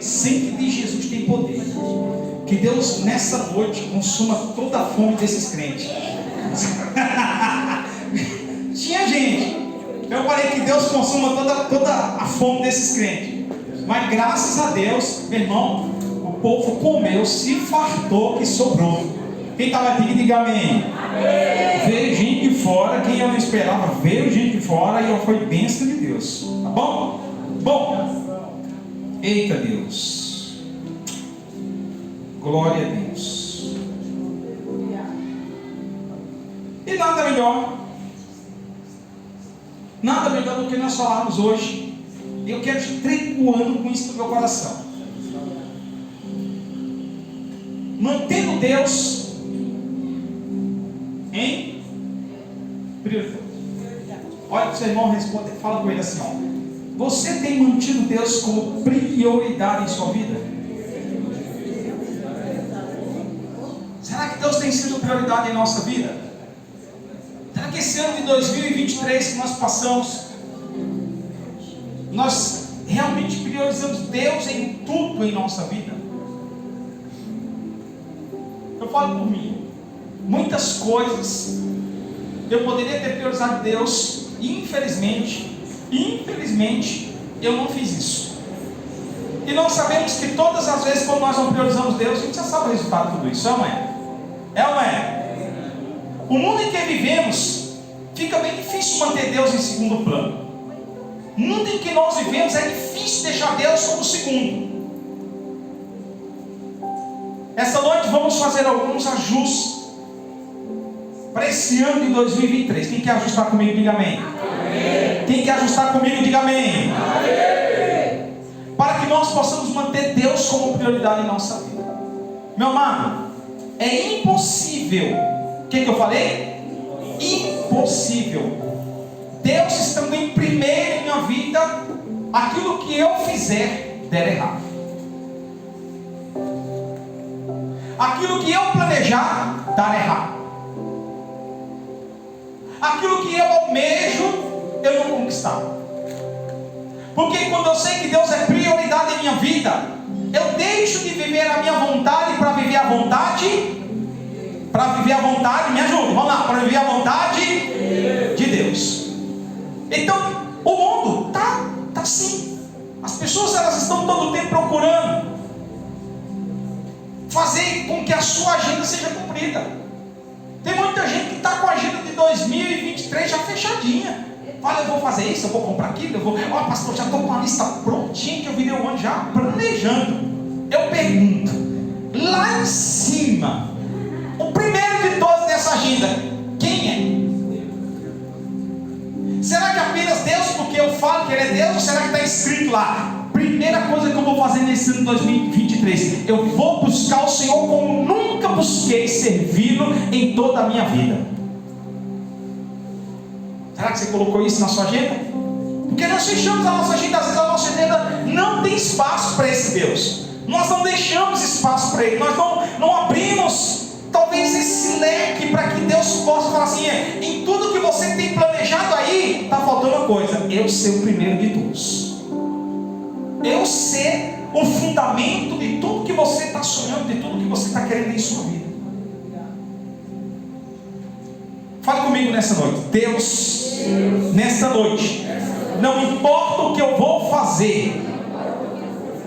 Sempre de Jesus tem poder. Que Deus nessa noite consuma toda a fome desses crentes. Tinha gente. Eu falei que Deus consuma toda a fome desses crentes. Mas graças a Deus, meu irmão, o povo comeu, se fartou, que sobrou. Quem estava aqui, diga amém. Veio gente de fora, quem eu não esperava, veio gente de fora e foi bênção de Deus. Tá bom? Bom. Eita Deus. Glória a Deus. E nada melhor do que nós falarmos hoje. Eu quero te tricoando com isso no meu coração. Mantendo Deus em prioridade. Olha para o seu irmão, responde, fala com ele assim, ó. Você tem mantido Deus como prioridade em sua vida? Será que Deus tem sido prioridade em nossa vida? Será que esse ano de 2023 que nós passamos, nós realmente priorizamos Deus em tudo em nossa vida? Eu falo por mim. Muitas coisas eu poderia ter priorizado Deus e infelizmente eu não fiz isso. E nós sabemos que todas as vezes quando nós não priorizamos Deus, a gente já sabe o resultado de tudo isso, é ou não é? É ou não é? O mundo em que vivemos fica bem difícil manter Deus em segundo plano. O mundo em que nós vivemos é difícil deixar Deus como segundo. Essa noite vamos fazer alguns ajustes para esse ano de 2023. Quem quer ajustar comigo, diga amém. Amém. Quem quer ajustar comigo, diga amém. Amém. Para que nós possamos manter Deus como prioridade em nossa vida. Meu amado, é impossível. O que eu falei? Impossível. Deus estando em primeiro em minha vida, aquilo que eu fizer der errado. Aquilo que eu planejar dar errado. Aquilo que eu almejo, eu não conquistar. Porque quando eu sei que Deus é prioridade em minha vida, eu deixo de viver a minha vontade para viver a vontade. Para viver a vontade, me ajuda, vamos lá, para viver a vontade de Deus. Então, o mundo está assim. As pessoas elas estão todo o tempo procurando fazer com que a sua agenda seja cumprida. Tem muita gente que está com a agenda de 2023 já fechadinha. Fala, eu vou fazer isso, eu vou comprar aquilo, eu vou... Ó, pastor, já estou com a lista prontinha que eu virei o ano já planejando. Eu pergunto, lá em cima, o primeiro de todos nessa agenda, quem é? Será que apenas Deus, porque eu falo que Ele é Deus, ou será que está escrito lá? Primeira coisa que eu vou fazer nesse ano de 2023, eu vou buscar o Senhor como nunca busquei servi-lo em toda a minha vida. Será que você colocou isso na sua agenda? Porque nós fechamos a nossa agenda, às vezes a nossa agenda não tem espaço para esse Deus. Nós não deixamos espaço para Ele, nós não abrimos talvez esse leque para que Deus possa falar assim, em tudo que você tem planejado aí, está faltando uma coisa, eu ser o primeiro de todos. Eu ser o fundamento de tudo que você está sonhando, de tudo que você está querendo em sua vida. Fale comigo nessa noite. Deus, nessa noite, não importa o que eu vou fazer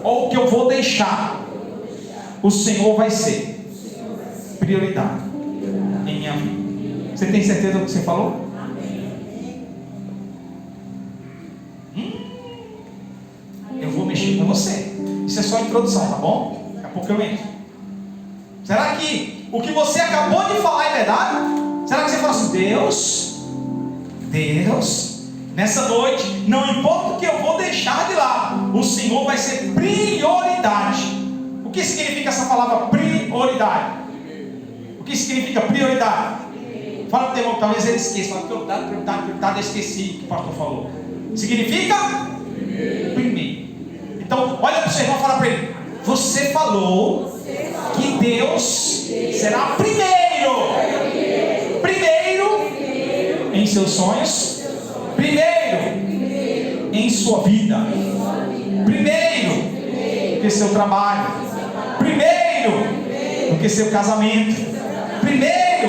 ou o que eu vou deixar, o Senhor vai ser prioridade em minha vida. Você tem certeza do que você falou? Eu vou mexer com você. Isso é só introdução, tá bom? Daqui a pouco eu entro. Será que o que você acabou de falar é verdade? Será que você fala assim, Deus, nessa noite, não importa o que eu vou deixar de lá, o Senhor vai ser prioridade. O que significa essa palavra prioridade? O que significa prioridade? Fala para o irmão, talvez ele esqueça. Fala, prioridade, eu esqueci o que o pastor falou. Significa? Primeiro. Então, olha para o seu irmão e fala para ele, você falou que Deus será primeiro em seus sonhos, primeiro em sua vida, primeiro que seu trabalho, primeiro do que seu casamento, primeiro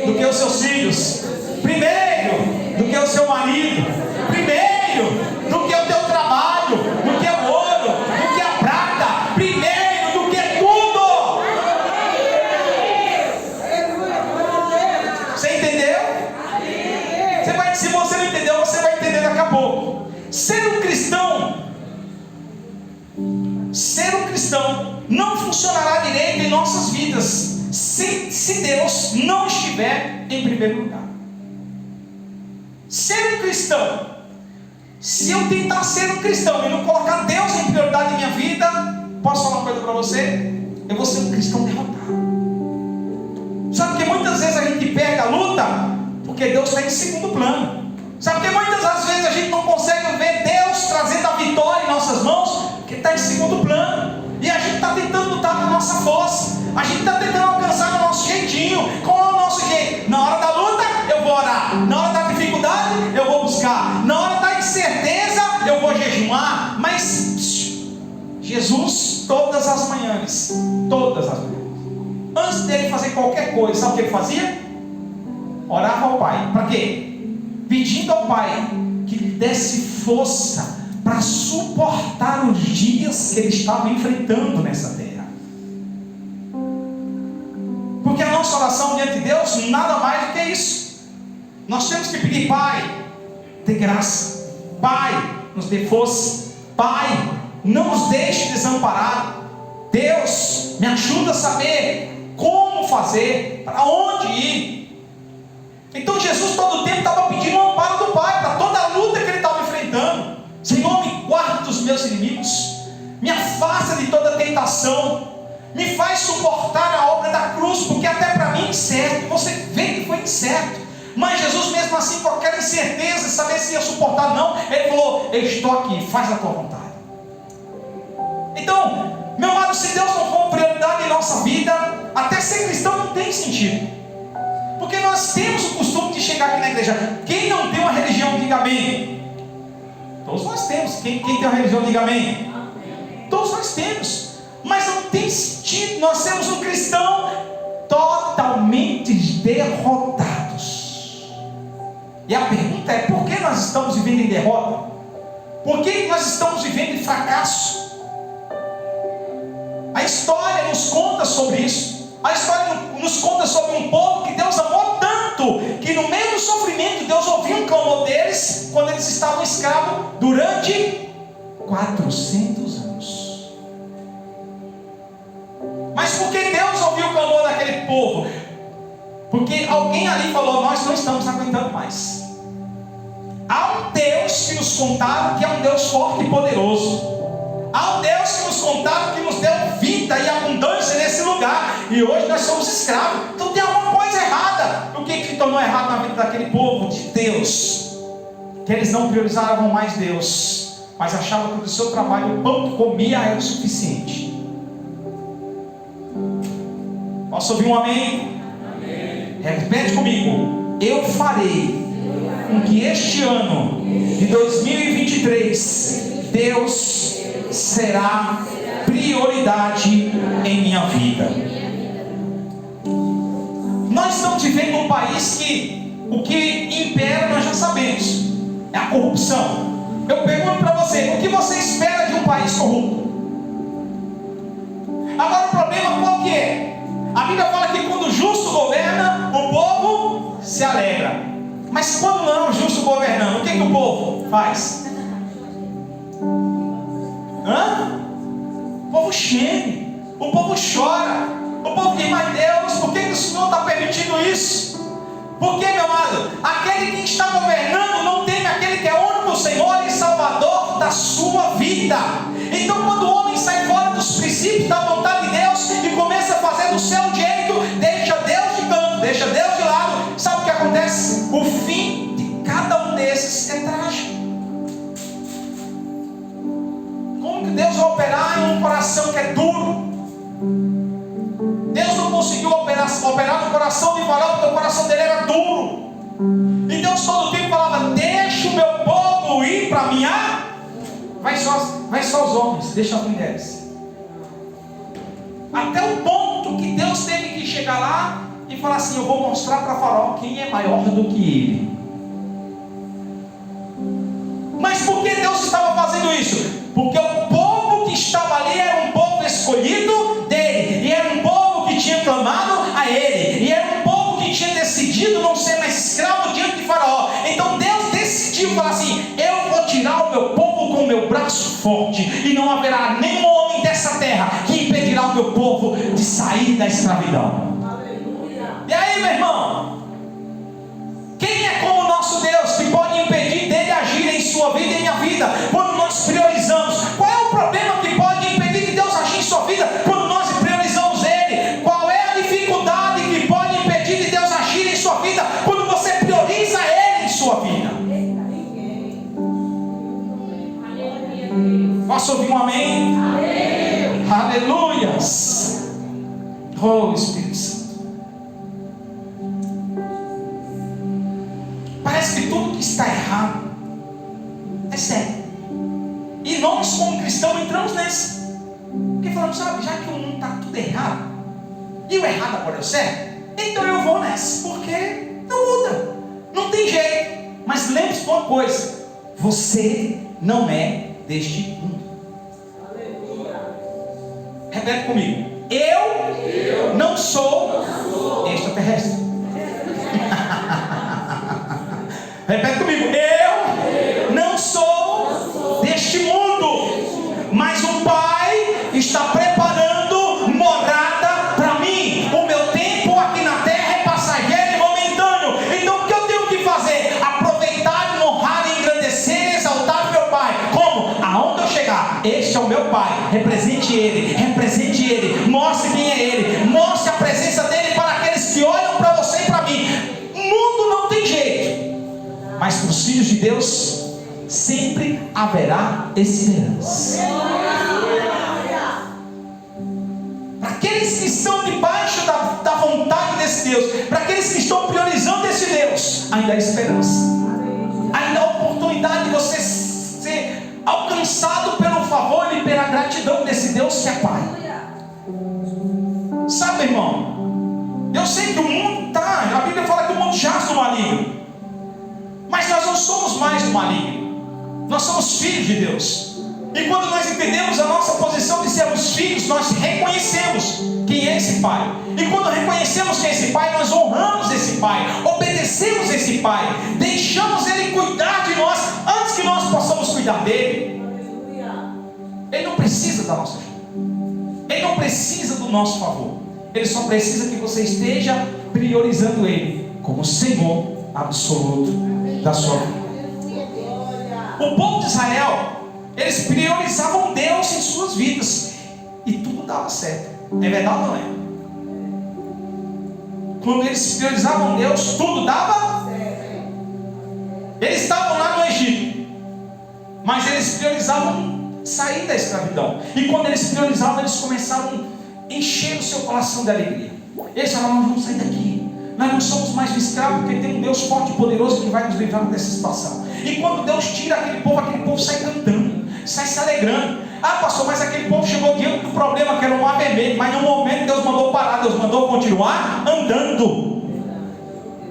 do que os seus filhos, primeiro do que o seu marido, primeiro do que o teu trabalho, do que o ouro, do que a prata, primeiro do que tudo. Você entendeu? Se você não entendeu, você vai entender daqui a pouco. Ser um cristão não funcionará direito em nossas vidas se Deus não estiver em primeiro lugar. Ser um cristão, se eu tentar ser um cristão e não colocar Deus em prioridade em minha vida, posso falar uma coisa para você? Eu vou ser um cristão derrotado. Sabe que muitas vezes a gente perde a luta porque Deus está em segundo plano. Sabe que muitas das vezes a gente não consegue ver Deus trazendo a vitória em nossas mãos porque está em segundo plano. E a gente está tentando lutar na nossa força, a gente está tentando alcançar no nosso jeitinho. Qual é o nosso jeito? Na hora da luta eu vou orar, na hora da dificuldade eu vou buscar, na hora da incerteza eu vou jejuar. Mas Jesus, todas as manhãs, antes dele fazer qualquer coisa, sabe o que ele fazia? Orava ao Pai. Para quê? Pedindo ao Pai que lhe desse força para suportar os dias que ele estava enfrentando nessa terra. Porque a nossa oração diante de Deus nada mais do que isso. Nós temos que pedir: Pai, dê graça, Pai, nos dê força, Pai, não nos deixe desamparados. Deus, me ajuda a saber como fazer, para onde ir. Então Jesus todo o tempo estava pedindo o amparo do Pai para toda a luta que ele estava enfrentando. Senhor, me guarda dos meus inimigos, me afasta de toda tentação, me faz suportar a obra da cruz, porque até para mim é incerto. Você vê que foi incerto, mas Jesus mesmo assim, com aquela incerteza, saber se ia suportar ou não, ele falou: eu estou aqui, faz a tua vontade. Então, meu amado, se Deus não for prioridade em nossa vida, até ser cristão não tem sentido. Porque nós temos o costume de chegar aqui na igreja. Quem não tem uma religião, diga amém. Todos nós temos. Quem tem uma religião, diga amém. Todos nós temos. Mas não tem sentido nós sermos um cristão totalmente derrotados. E a pergunta é: por que nós estamos vivendo em derrota? Por que nós estamos vivendo em fracasso? A história nos conta sobre isso. A história nos conta sobre um povo que Deus amou tanto, que no meio do sofrimento Deus ouviu um clamor deles, quando eles estavam escravos, durante 400 anos. Mas por que Deus ouviu o clamor daquele povo? Porque alguém ali falou: nós não estamos aguentando mais. Há um Deus que nos contaram que é um Deus forte e poderoso. Há um Deus que nos contaram que nos deu vida e abundância nesse lugar, e hoje nós somos escravos. Então tem alguma coisa errada. O que tornou errado na vida daquele povo de Deus? Que eles não priorizavam mais Deus, mas achavam que do seu trabalho o pão que comia era o suficiente. Posso ouvir um amém? Amém. Repete comigo: eu farei com que este ano de 2023 Deus será prioridade em minha vida. Nós estamos vivendo um país que o que impera nós já sabemos, é a corrupção. Eu pergunto para você: o que você espera de um país corrupto? Agora o problema qual que é? A Bíblia fala que quando o justo governa, o povo se alegra. Mas quando não é o justo governando, o que o povo faz? O povo geme, o povo chora, o povo diz: mas Deus, por que o Senhor está permitindo isso? Porque, meu amado, aquele que está governando não teme aquele que é o único Senhor e Salvador da sua vida. Então, quando o homem sai fora dos princípios da vontade de Deus e começa a fazer do seu jeito, deixa Deus de canto, deixa Deus de lado, sabe o que acontece? O fim de cada um desses é trágico. Como que Deus vai operar em um coração que é duro? Deus não conseguiu operar no coração de Faraó, porque o coração dele era duro. E Deus todo o tempo falava: deixa o meu povo ir para minha. Vai só os homens, deixa as mulheres. Até o ponto que Deus teve que chegar lá e falar assim: eu vou mostrar para Faraó quem é maior do que ele. Mas por que Deus estava fazendo isso? Porque o povo que estava ali era um povo escolhido dele, e era um povo que tinha clamado a ele, e era um povo que tinha decidido não ser mais escravo diante de Faraó. Então Deus decidiu falar assim: eu vou tirar o meu povo com o meu braço forte, e não haverá nenhum homem dessa terra que impedirá o meu povo de sair da escravidão. E aí, meu irmão, quem é como o nosso Deus que pode impedir dele agir em sua vida e em minha vida quando nós priorizamos? Qual é o problema que pode impedir de Deus agir em sua vida quando nós priorizamos ele? Qual é a dificuldade que pode impedir de Deus agir em sua vida quando você prioriza ele em sua vida? Posso ouvir um amém? Amém. Aleluias. Oh, Espírito Santo. Parece que tudo que está errado é sério. E nós, como cristãos, entramos nesse. Porque falamos: sabe, já que o mundo está tudo errado, e o errado agora é o certo, então eu vou nessa. Porque não muda, não tem jeito. Mas lembre-se de uma coisa: você não é deste mundo. Repete comigo: eu não sou extraterrestre. Repete comigo: eu não sou deste mundo, mas o Pai está preparando morada para mim. O meu tempo aqui na terra é passageiro e momentâneo. Então o que eu tenho que fazer? Aproveitar, honrar, engrandecer, exaltar meu Pai. Como? Aonde eu chegar, este é o meu Pai. Represente Ele, mostre quem é Ele, mostre a presença dEle para aqueles que olham para você e para mim. O mundo não tem jeito, mas para os filhos de Deus sempre haverá esperança. Para aqueles que estão debaixo da vontade desse Deus, para aqueles que estão priorizando esse Deus, ainda há esperança, ainda há oportunidade de você ser alcançado pelo favor e pela gratidão desse Deus que é Pai. Sabe, irmão, eu sei que o mundo está, a Bíblia fala que o mundo jaz no maligno, mas nós não somos mais do maligno, nós somos filhos de Deus. E quando nós entendemos a nossa posição de sermos filhos, nós reconhecemos quem é esse Pai. E quando reconhecemos quem é esse Pai, nós honramos esse Pai, obedecemos esse Pai, deixamos Ele cuidar de nós antes que nós possamos cuidar dele. Ele não precisa da nossa ajuda, Ele não precisa do nosso favor, Ele só precisa que você esteja priorizando Ele como Senhor absoluto da sua vida. O povo de Israel, eles priorizavam Deus em suas vidas e tudo dava certo. É verdade ou não é? Quando eles priorizavam Deus, tudo dava certo. Eles estavam lá no Egito, mas eles priorizavam sair da escravidão. E quando eles priorizavam, eles começaram a encher o seu coração de alegria. Eles falavam: nós vamos sair daqui, nós não somos mais um escravo, porque tem um Deus forte e poderoso que vai nos livrar dessa situação. E quando Deus tira aquele povo sai cantando, sai se alegrando. Ah, pastor, mas aquele povo chegou diante do problema, que era o mar vermelho, mas no momento Deus mandou parar, Deus mandou continuar andando.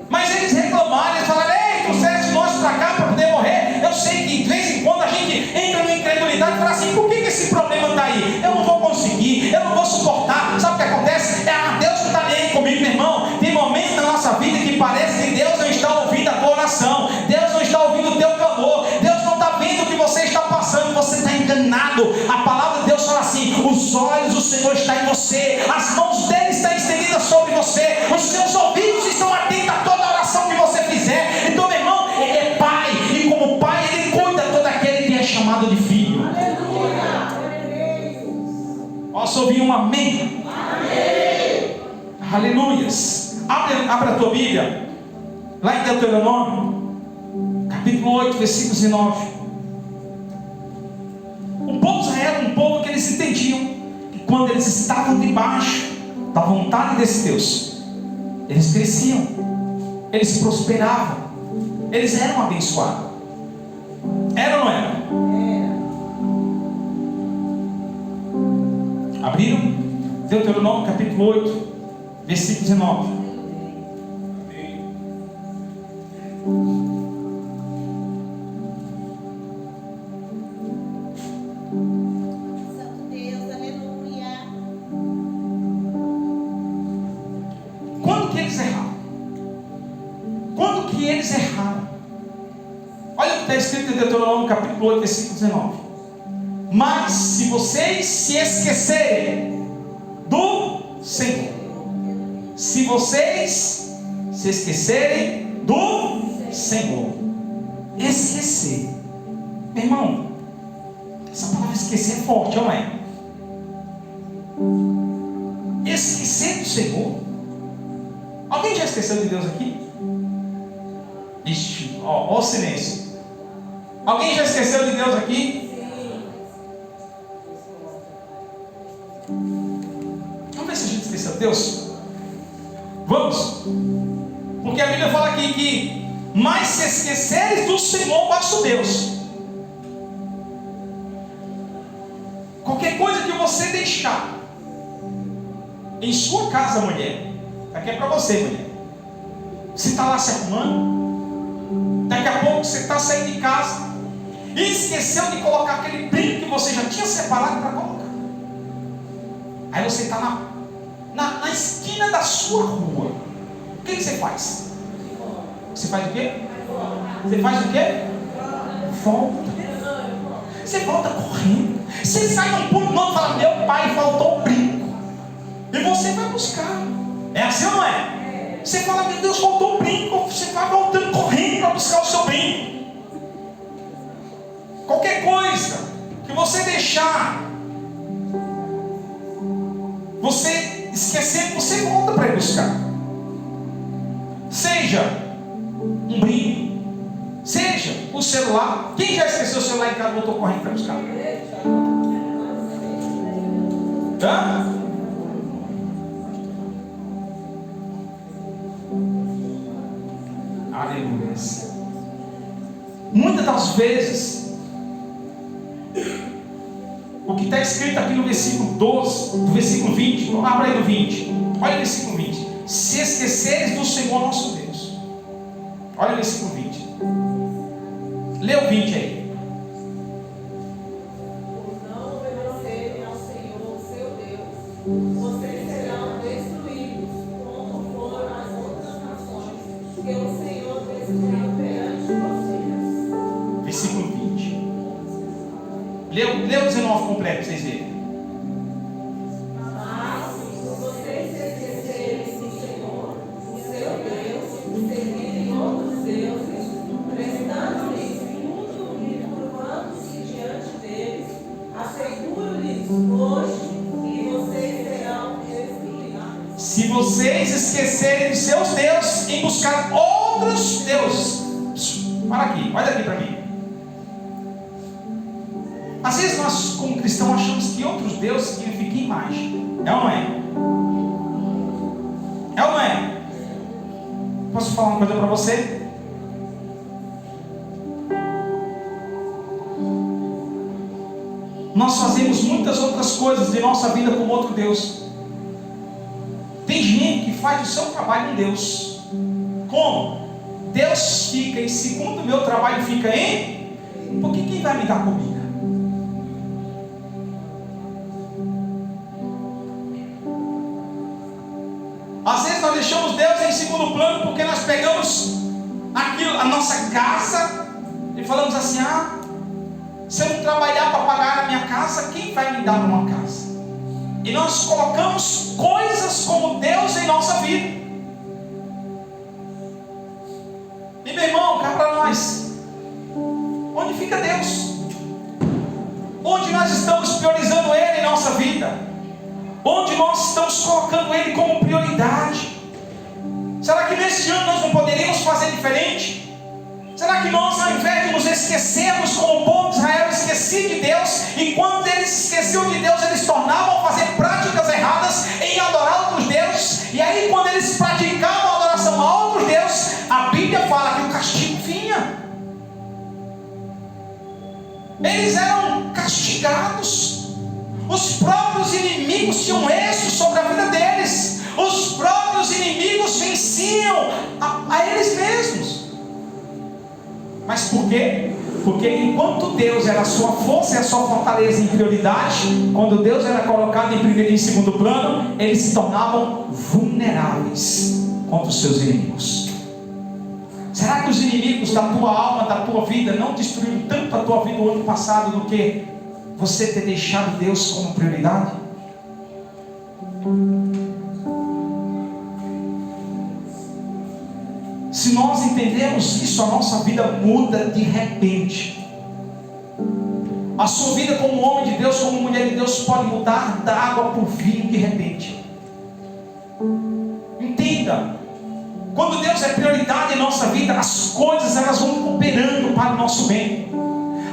Mas eles reclamaram, eles falaram: ei, trouxeste nós para cá para poder morrer. Eu sei que de vez em quando a gente entra numa incredulidade e fala assim: por que esse problema está aí? Eu não vou conseguir, eu não vou suportar. Sabe o que acontece? Deus não está nem aí comigo, meu irmão. Tem momentos na nossa vida que parece que Deus não está ouvindo a tua oração, Deus não está ouvindo o teu clamor, Deus não está vendo o que você está passando, você está enganado. A palavra de Deus fala assim: os olhos do Senhor estão em você, as mãos dele estão estendidas sobre você, os seus ouvidos estão atentos a toda a oração que você fizer. Então, meu irmão, Ele é Pai, e como Pai Ele cuida de todo aquele que é chamado de filho. Posso ouvir um amém? Amém. Aleluias. Abre a tua Bíblia lá em Deuteronômio capítulo 8, versículos 9. O povo de Israel era um povo que eles entendiam que quando eles estavam debaixo da vontade desse Deus, eles cresciam, eles prosperavam, eles eram abençoados. Era ou não era? Abriram? Deuteronômio capítulo 8, versículo 19. Santo Deus, aleluia. Quando que eles erraram? Quando que eles erraram? Olha o que está escrito em Deuteronômio capítulo 8, versículo 19. Mas se vocês se esquecerem do Senhor, se vocês se esquecerem do Senhor, esquecer, meu irmão, essa palavra esquecer é forte, não é? Esquecer do Senhor. Alguém já esqueceu de Deus aqui? Ixi, ó o silêncio. Alguém já esqueceu de Deus aqui? Vamos ver se a gente esqueceu de Deus? Vamos? Porque a Bíblia fala aqui que mas se esqueceres do Senhor vosso Deus, qualquer coisa que você deixar em sua casa, mulher, aqui é para você, mulher. Você está lá se arrumando, daqui a pouco você está saindo de casa e esqueceu de colocar aquele brinco que você já tinha separado para colocar. Aí você está na esquina da sua rua. O que você faz? Você faz o quê? Você faz o quê? Volta. Você volta correndo. Você sai num pulo novo e fala: meu pai, faltou o brinco. E você vai buscar. É assim ou não é? Você fala: meu Deus, faltou o brinco. Você vai voltando correndo para buscar o seu brinco. Qualquer coisa que você deixar, você esquecer, você volta para ir buscar. Seja um brinco, seja o celular. Quem já esqueceu o celular em casa e voltou correndo para buscar? Hã? Aleluia. Muitas das vezes, o que está escrito aqui no versículo 12, do versículo 20, abra aí no 20, olha o versículo 20: se esqueceres do Senhor nosso Deus. Olha o versículo 20, lê o 20 aí. Por não obedecerem ao Senhor, seu Deus, vocês serão destruídos, como foram as outras nações que o Senhor destruiu perante vocês. Versículo 20. Lê o 19 completo para vocês verem. Mas, se vocês se esquecerem do Senhor, o seu Deus, e servirem outros deuses, prestando-lhes culto e curvando-se diante deles, asseguro-lhes hoje que vocês serão destruídos. Se vocês esquecerem dos seus deuses em buscar outros deuses. Para aqui, olha aqui para mim. Às vezes nós, como cristãos, achamos que outros deuses significam imagem. É ou não é? É ou não é? Posso falar uma coisa para você? Nós fazemos muitas outras coisas de nossa vida com outro Deus. Tem gente que faz o seu trabalho em Deus. Como? Deus fica em segundo, meu trabalho fica em... Porque quem vai me dar comida? Às vezes nós deixamos Deus em segundo plano porque nós pegamos aquilo, a nossa casa, e falamos assim: ah, se eu não trabalhar para pagar a minha casa, quem vai me dar uma casa? E nós colocamos coisas como Deus em nossa vida. E meu irmão, cá para nós, onde fica Deus? Onde nós estamos priorizando Ele em nossa vida? Onde nós estamos colocando Ele como prioridade? Será que nesse ano nós não poderíamos fazer diferente? Será que nós, ao invés de nos esquecermos como o povo de Israel esquecia de Deus, e quando eles se esqueciam de Deus, eles tornavam a fazer práticas erradas em adorar outros deuses, e aí quando eles praticavam a adoração a outros deuses, a Bíblia fala que o castigo vinha. Eles eram castigados. Os próprios inimigos tinham êxito sobre Mas por quê? Porque enquanto Deus era a sua força e a sua fortaleza em prioridade, quando Deus era colocado em primeiro e em segundo plano, eles se tornavam vulneráveis contra os seus inimigos. Será que os inimigos da tua alma, da tua vida, não destruíram tanto a tua vida o ano passado do que você ter deixado Deus como prioridade? Se nós entendermos isso, a nossa vida muda de repente. A sua vida como homem de Deus, como mulher de Deus, pode mudar da água para o vinho de repente. Entenda, quando Deus é prioridade em nossa vida, as coisas elas vão cooperando para o nosso bem.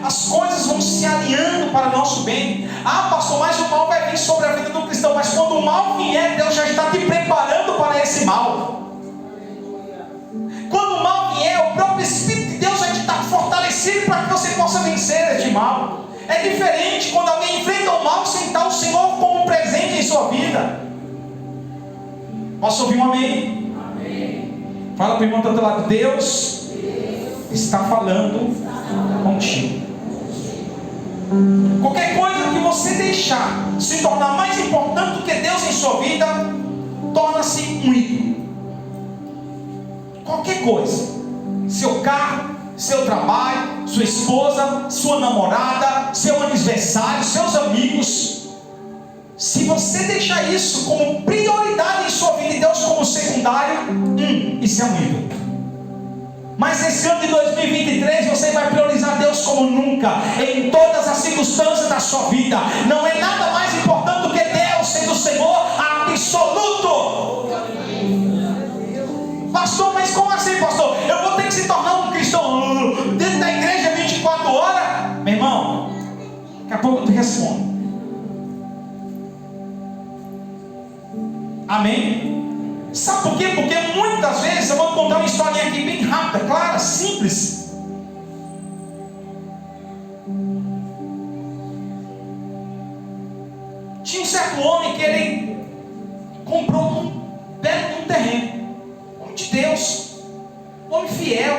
As coisas vão se alinhando para o nosso bem. Ah, pastor, mas o mal vai vir sobre a vida do cristão. Mas quando o mal vier, Deus já está te preparando para esse mal. Quando o mal vier, o próprio Espírito de Deus vai te estar fortalecido para que você possa vencer este mal. É diferente quando alguém enfrenta o mal sem dar o Senhor como um presente em sua vida. Posso ouvir um amém? Amém. Fala para o irmão do outro lado: Deus está falando contigo. Qualquer coisa que você deixar se tornar mais importante do que Deus em sua vida, torna-se um ídolo. Qualquer coisa, seu carro, seu trabalho, sua esposa, sua namorada, seu aniversário, seus amigos, se você deixar isso como prioridade em sua vida e Deus como secundário, isso é um ídolo. Mas esse ano de 2023 você vai priorizar Deus como nunca, em todas as circunstâncias da sua vida. Não é nada mais importante do que Deus sendo o Senhor absoluto. Pastor, mas como assim, pastor? Eu vou ter que se tornar um cristão dentro da igreja 24 horas? Meu irmão, daqui a pouco eu te respondo. Amém? Sabe por quê? Porque muitas vezes, eu vou contar uma historinha aqui bem rápida, clara, simples. Tinha um certo homem que ele comprou um terreno, homem de Deus, homem fiel,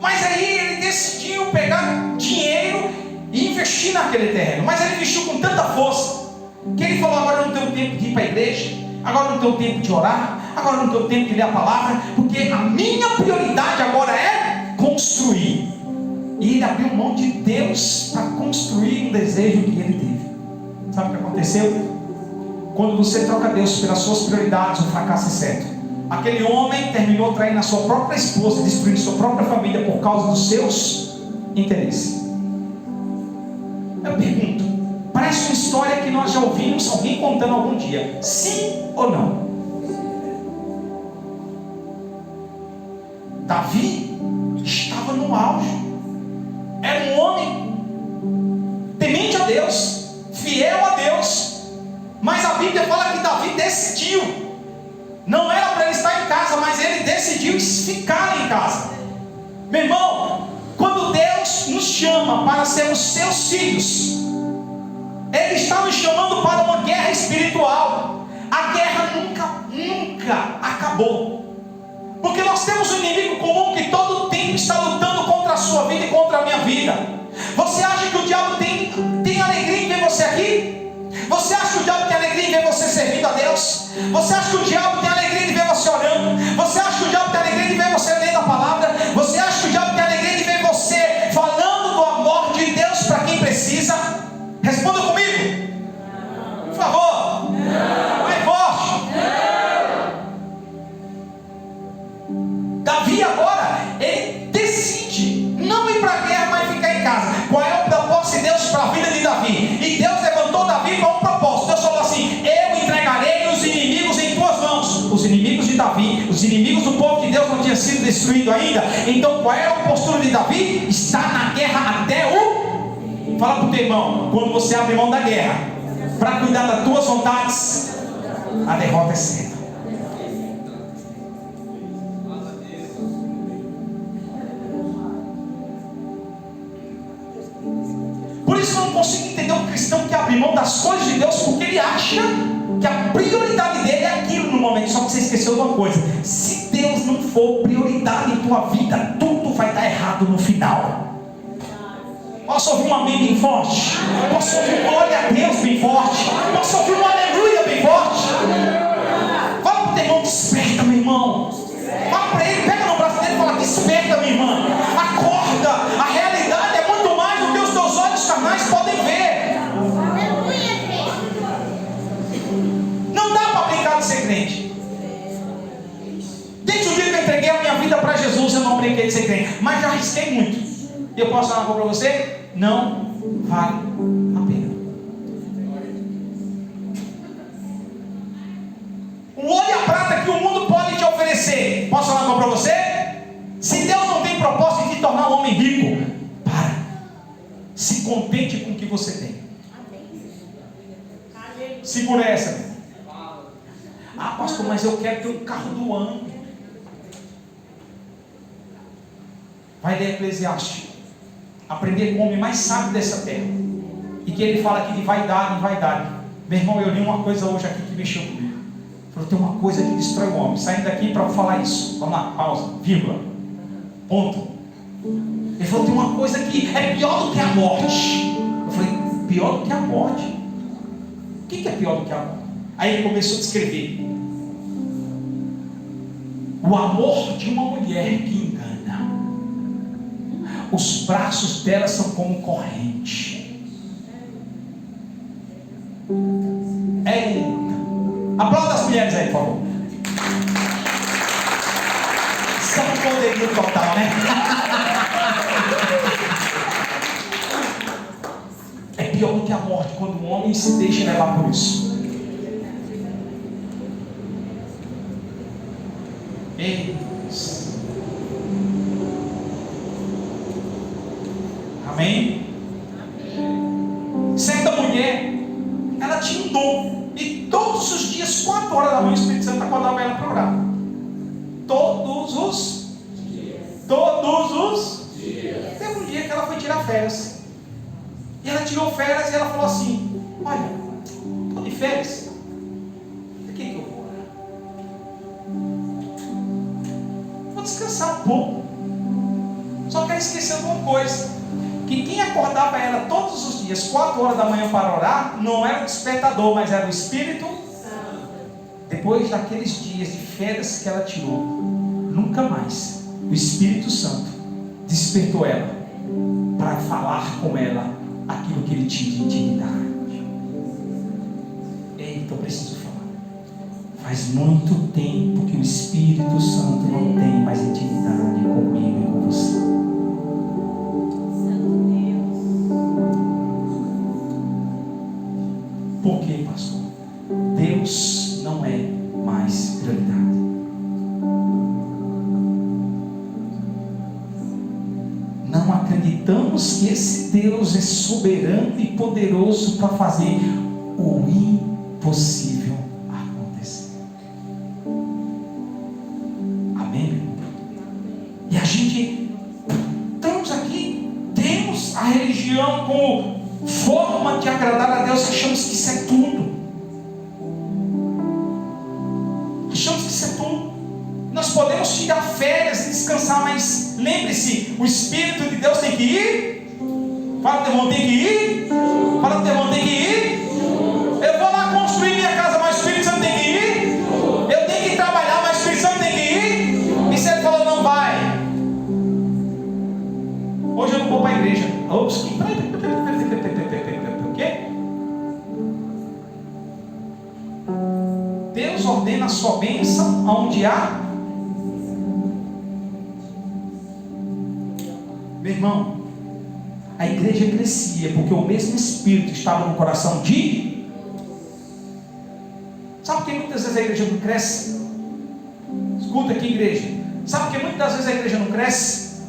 mas aí ele decidiu pegar dinheiro e investir naquele terreno. Mas ele investiu com tanta força que ele falou: agora eu não tenho tempo de ir para a igreja, agora eu não tenho tempo de orar, agora eu não tenho tempo de ler a palavra, porque a minha prioridade agora é construir. E ele abriu mão de Deus para construir um desejo que ele teve. Sabe o que aconteceu? Quando você troca Deus pelas suas prioridades, o fracasso é certo. Aquele homem terminou traindo a sua própria esposa, destruindo sua própria família por causa dos seus interesses. Eu pergunto, parece uma história que nós já ouvimos alguém contando algum dia. Sim ou não? Davi estava no auge. Era um homem temente a Deus, fiel a Deus. Mas a Bíblia fala que Davi decidiu. Não era para ele estar em casa, mas ele decidiu ficar em casa. Meu irmão, quando Deus nos chama para sermos seus filhos, Ele está nos chamando para uma guerra espiritual. A guerra nunca acabou. Porque nós temos um inimigo comum que todo o tempo está lutando contra a sua vida e contra a minha vida. Você acha que o diabo tem alegria em ver você aqui? Você acha que o diabo tem alegria em ver você servindo a Deus? Você acha que o diabo tem alegria de ver você orando? Você acha que o diabo tem alegria de ver você lendo a palavra? Você acha que o diabo tem alegria de ver você falando do amor de Deus para quem precisa? Responda comigo, por favor. Mais forte. Davi agora, ele decide não ir para a guerra, mas ficar em casa. Qual é o propósito de Deus para a vida de Davi? E Deus levantou Davi com um propósito. Deus falou assim: eu entregarei os inimigos em tuas mãos. Os inimigos de Davi, os inimigos do povo de Deus não tinham sido destruídos ainda. Então qual é a postura de Davi? Está na guerra até o... Fala para o teu irmão, quando você abre mão da guerra para cuidar das tuas vontades, a derrota é certa. Por isso eu não consigo entender um cristão que abre mão das coisas de Deus, porque ele acha que a prioridade dele é aquilo no momento. Só que você esqueceu de uma coisa: se Deus não for prioridade em tua vida, tudo vai dar errado no final. Posso ouvir um amém bem forte? Posso ouvir um glória a Deus bem forte? Posso ouvir um aleluia bem forte? Fala para o teu irmão, desperta, meu irmão. Fala para ele, pega no braço dele e fala, desperta, minha irmã. Acorda, a realidade é muito mais do que os teus olhos carnais podem ver. Não dá para brincar de ser crente. Desde o dia que eu entreguei a minha vida para Jesus, eu não brinquei de ser crente, mas já arrisquei muito. E eu posso falar uma coisa para você? Não vale a pena. O ouro e a prata que o mundo pode te oferecer, posso falar uma coisa para você? Se Deus não tem propósito de te tornar um homem rico, para. Se contente com o que você tem. Segura essa. Ah, pastor, mas eu quero ter um carro do ano. Vai ler Eclesiastes. Aprender com o homem mais sábio dessa terra. E que ele fala aqui de vaidade em vaidade. Meu irmão, eu li uma coisa hoje aqui que mexeu comigo. Falou, tem uma coisa que destrói o homem. Saindo daqui para falar isso. Vamos lá, pausa, vírgula. Ponto. Ele falou, tem uma coisa que é pior do que a morte. Eu falei, pior do que a morte? O que é pior do que a morte? Aí ele começou a descrever. O amor de uma mulher que engana. Os braços dela são como corrente. Eita. Aplauda as mulheres aí, por favor. Só um poderio total, né? É pior do que a morte quando o homem se deixa levar por isso. Amém? Certa mulher, ela tinha um dom, e todos os dias, 4 horas da manhã, o Espírito Santo acordava ela para orar. Todos os dias. Teve um dia que ela foi tirar férias, e ela tirou férias e ela falou assim: olha, estou de férias, por que eu vou orar? Vou descansar um pouco. Só que ela esqueceu de uma coisa, que quem acordava ela todos os dias, 4 horas da manhã para orar, não era o despertador, mas era o Espírito Santo. Depois daqueles dias de férias que ela tirou, nunca mais o Espírito Santo despertou ela para falar com ela aquilo que ele tinha de intimidade. Eita, eu preciso falar. Faz muito tempo que o Espírito Santo não tem mais intimidade comigo e com você. Por quê, pastor? Deus não é mais prioridade. Não acreditamos que esse Deus é soberano e poderoso para fazer o impossível acontecer. Amém, meu irmão? E a gente estamos aqui, temos a religião como forma de agradar a Deus, achamos que isso é tudo. Achamos que isso é tudo. Nós podemos tirar férias e descansar, mas lembre-se, o Espírito de Deus tem que ir. Fala, teu irmão, tem que ir. Fala, teu irmão, tem que ir. Eu vou lá construir minha casa, mas o Espírito Santo tem que ir. Eu tenho que trabalhar, mas o Espírito Santo tem que ir. E se ele falou, não vai. Hoje eu não vou para a igreja. Ops, o quê? Deus ordena a sua bênção aonde há. Meu irmão, a igreja crescia porque o mesmo Espírito estava no coração de. Sabe por que muitas vezes a igreja não cresce? Escuta aqui, igreja. Sabe por que muitas vezes a igreja não cresce?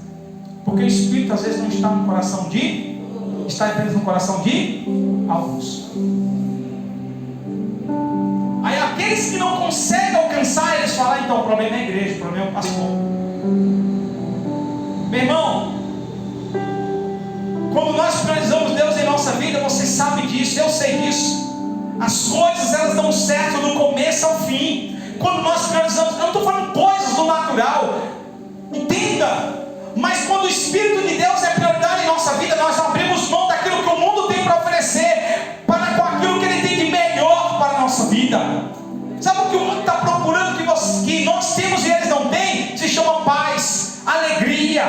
Porque o Espírito às vezes não está no coração de. Está apenas no coração de alguns. Aí aqueles que não conseguem alcançar, eles falam, então o problema é a igreja, o problema é o pastor. Meu irmão, quando nós priorizamos Deus em nossa vida, você sabe disso, eu sei disso. As coisas elas dão certo do começo ao fim. Quando nós priorizamos, eu não estou falando coisas do natural, entenda, mas quando o Espírito de Deus é prioridade em nossa vida, nós abrimos mão daquilo que o mundo tem para oferecer, para com aquilo que ele tem de melhor para a nossa vida. Sabe o que o mundo está procurando que nós temos e eles não têm? Se chama paz, alegria.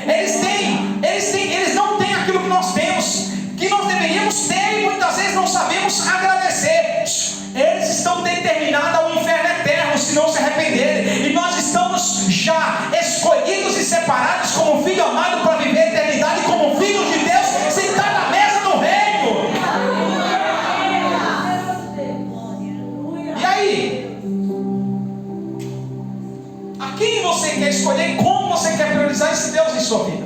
Eles não têm aquilo que nós temos, que nós deveríamos ter e muitas vezes não sabemos agradecer. Eles estão determinados ao inferno eterno se não se arrependerem, e nós estamos já escolhidos e separados como filho amado para viver a eternidade como filhos de Deus, sentados na mesa do reino. E aí? A quem você quer escolher e como você quer priorizar esse Deus em sua vida?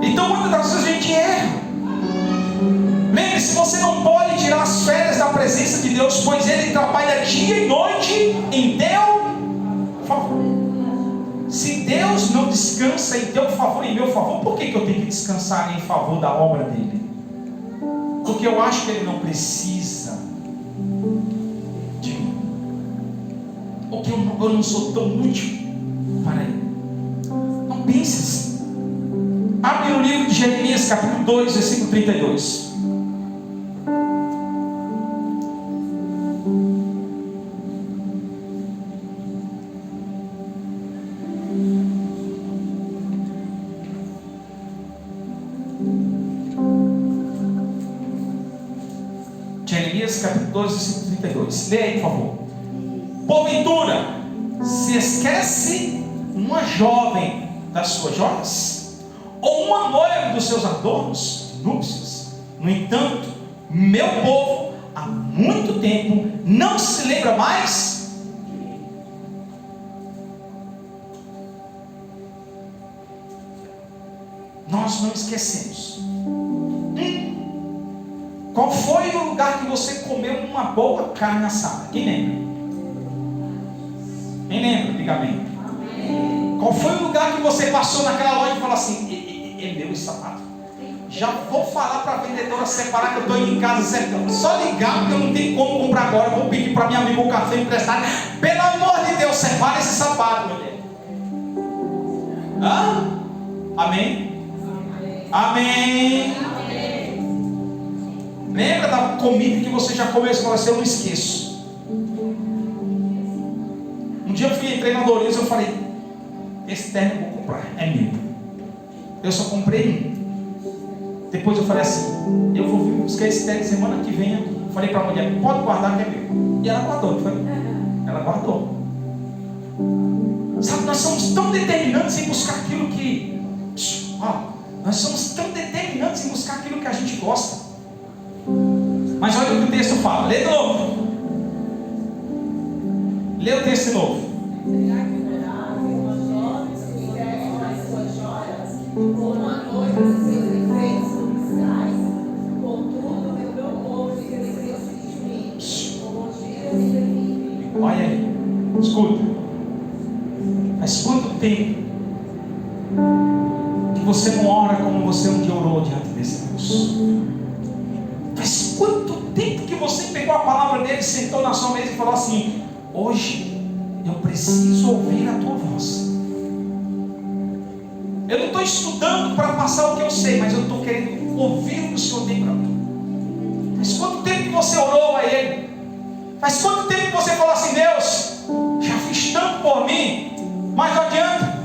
Então muitas das vezes a gente erra. Lembre-se, você não pode tirar as férias da presença de Deus, pois Ele trabalha dia e noite em teu favor. Se Deus não descansa em teu favor e em meu favor, por que eu tenho que descansar em favor da obra dEle? Porque eu acho que Ele não precisa de mim, ou que eu não sou tão útil para Ele. Não pense assim. Abre no livro de Jeremias, capítulo 2, versículo 32. Jeremias, capítulo 2, versículo 32. Leia aí, por favor. Porventura, se esquece uma jovem das suas joias, ou uma noiva dos seus adornos, núpcias. No entanto, meu povo há muito tempo não se lembra mais. Nós não esquecemos. Qual foi o lugar que você comeu uma boa carne assada? Quem lembra? Quem lembra? Diga amém. Qual foi o lugar que você passou naquela loja e falou assim: é meu esse sapato? Já vou falar para a vendedora separar, que eu estou indo em casa certo. Só ligar, porque eu não tenho como comprar agora. Eu vou pedir para minha amiga um café emprestado. Pelo amor de Deus, separa esse sapato, mulher. Amém? Amém. Lembra da comida que você já comeu e falou assim: eu não esqueço. Um dia eu entrei na Doritos e eu falei: esse terno eu vou comprar, é meu. Eu só comprei um. Depois eu falei assim: eu vou vir buscar esse terno semana que vem aqui. Falei para a mulher: pode guardar que é meu. E ela guardou, não foi? Ela guardou. Sabe, nós somos tão determinantes em buscar aquilo que... nós somos tão determinantes em buscar aquilo que a gente gosta. Mas olha o que o texto fala. Lê de novo. Lê o texto de novo. Olha aí, escuta. Mas quanto tempo que você não ora como você um dia orou diante desse Deus? Mas quanto tempo que você pegou a palavra dele, sentou na sua mesa e falou assim: hoje eu preciso ouvir a tua voz. Eu não estou estudando para passar o que eu sei, mas eu estou querendo ouvir o que o Senhor tem para mim. Mas quanto tempo que você orou a Ele? Mas quanto tempo que você falou assim: Deus, já fiz tanto por mim, mas não adianta.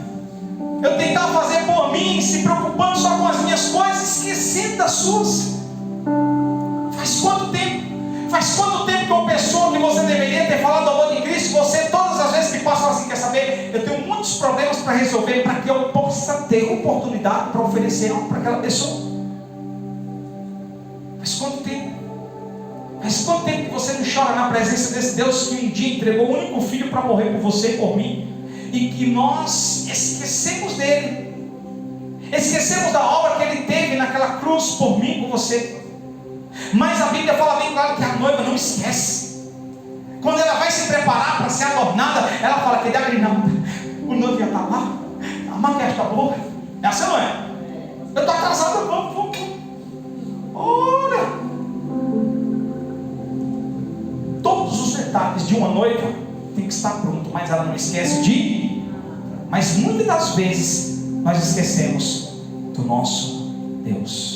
Eu tentava fazer por mim, se preocupando só com as minhas coisas, esquecendo das suas. Faz quanto tempo? Faz quanto tempo que uma pessoa que você deveria ter falado do amor de Cristo, você todas as vezes que passa assim: quer saber, eu tenho muitos problemas para resolver, para que eu possa ter oportunidade para oferecer algo para aquela pessoa. Faz quanto tempo? Faz quanto tempo que você não chora na presença desse Deus que um dia entregou o único filho para morrer por você e por mim, e que nós esquecemos dele, esquecemos da obra que ele teve naquela cruz por mim e por você? Mas a Bíblia fala bem claro que a noiva não esquece. Quando ela vai se preparar para ser adornada, ela fala que não, o noivo já está lá, a maquiagem está boa. É assim, não é? Eu estou atrasado, vamos. Ora! Todos os detalhes de uma noiva tem que estar pronto, mas ela não esquece de. Mas muitas das vezes nós esquecemos do nosso Deus.